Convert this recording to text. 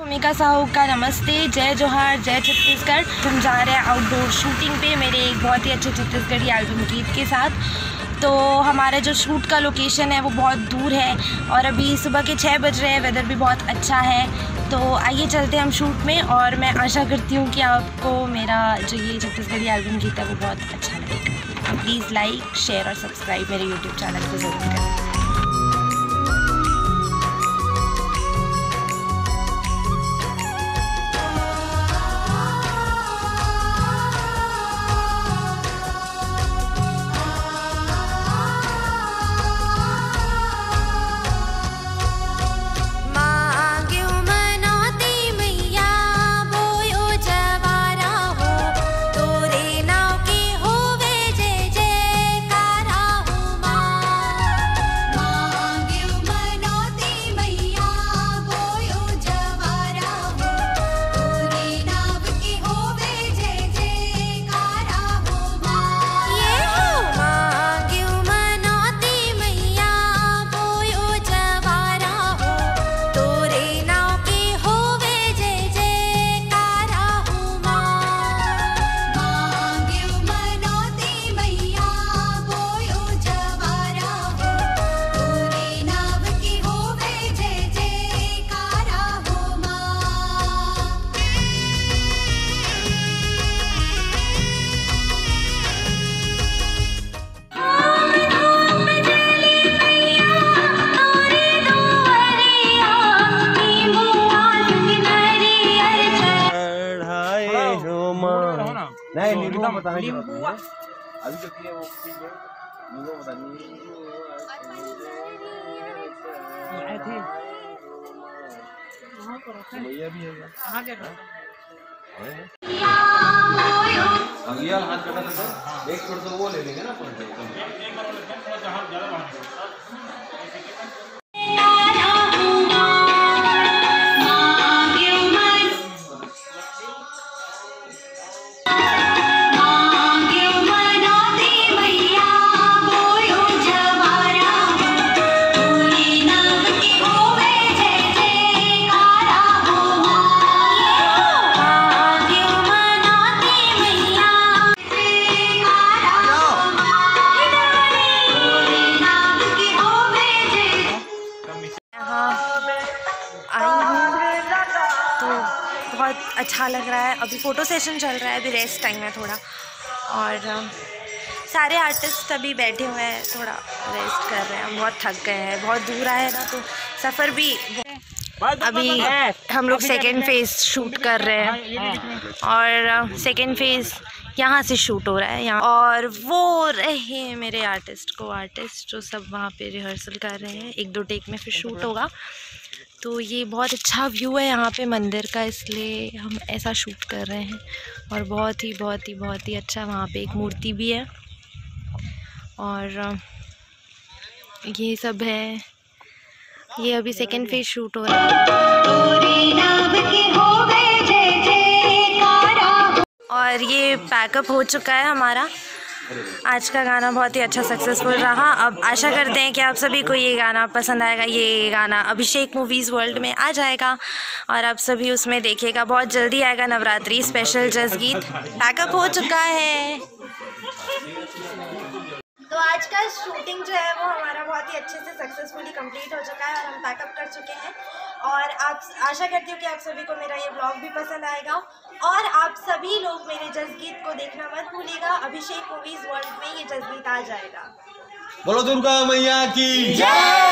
भूमिका साहू का नमस्ते, जय जोहार, जय छत्तीसगढ़। हम जा रहे हैं आउटडोर शूटिंग पे मेरे एक बहुत ही अच्छे छत्तीसगढ़ी एल्बम गीत के साथ। तो हमारा जो शूट का लोकेशन है वो बहुत दूर है और अभी सुबह के 6 बज रहे हैं, वेदर भी बहुत अच्छा है। तो आइए चलते हैं हम शूट में और मैं आशा करती हूँ कि आपको मेरा जो ये छत्तीसगढ़ी एल्बम गीत है वो बहुत अच्छा लगेगा। प्लीज़ लाइक, शेयर और सब्सक्राइब मेरे यूट्यूब चैनल को ज़रूर करें। नहीं नींबू का बताना नींबू अभी जो किया वो नींबू बता आए थे वहां पर भैया भी है कहां के अगला हाथ कटा था एक छोड़ तो वो ले लेंगे ना अपन एक और थोड़ा ज्यादा बढ़ा बहुत अच्छा लग रहा है। अभी फ़ोटो सेशन चल रहा है, अभी रेस्ट टाइम है थोड़ा और सारे आर्टिस्ट अभी बैठे हुए हैं, थोड़ा रेस्ट कर रहे हैं। हम बहुत थक गए हैं, बहुत दूर आए ना तो सफ़र भी। अभी हम लोग सेकेंड फेज़ शूट कर रहे हैं और सेकेंड फेज़ यहाँ से शूट हो रहा है यहाँ। और वो रहे मेरे आर्टिस्ट जो सब वहाँ पे रिहर्सल कर रहे हैं। 1-2 टेक में फिर शूट होगा। तो ये बहुत अच्छा व्यू है यहाँ पे मंदिर का, इसलिए हम ऐसा शूट कर रहे हैं। और बहुत ही अच्छा वहाँ पे एक मूर्ति भी है और ये सब है। ये अभी सेकेंड फेज शूट हो रहा है और ये पैकअप हो चुका है हमारा। आज का गाना बहुत ही अच्छा सक्सेसफुल रहा। अब आशा करते हैं कि आप सभी को ये गाना पसंद आएगा। ये गाना अभिषेक मूवीज़ वर्ल्ड में आ जाएगा और आप सभी उसमें देखिएगा। बहुत जल्दी आएगा नवरात्रि स्पेशल जज गीत। पैकअप हो चुका है। तो आज का शूटिंग जो है वो हमारा बहुत ही अच्छे से सक्सेसफुली कंप्लीट हो चुका है और हम पैकअप कर चुके हैं। और आप आशा करती हूँ कि आप सभी को मेरा ये ब्लॉग भी पसंद आएगा और आप सभी लोग मेरे जज गीत को देखना मत भूलिएगा। अभिषेक मूवीज़ वर्ल्ड में ये जज गीत आ जाएगा। बोलो दुर्गा मैया की जय।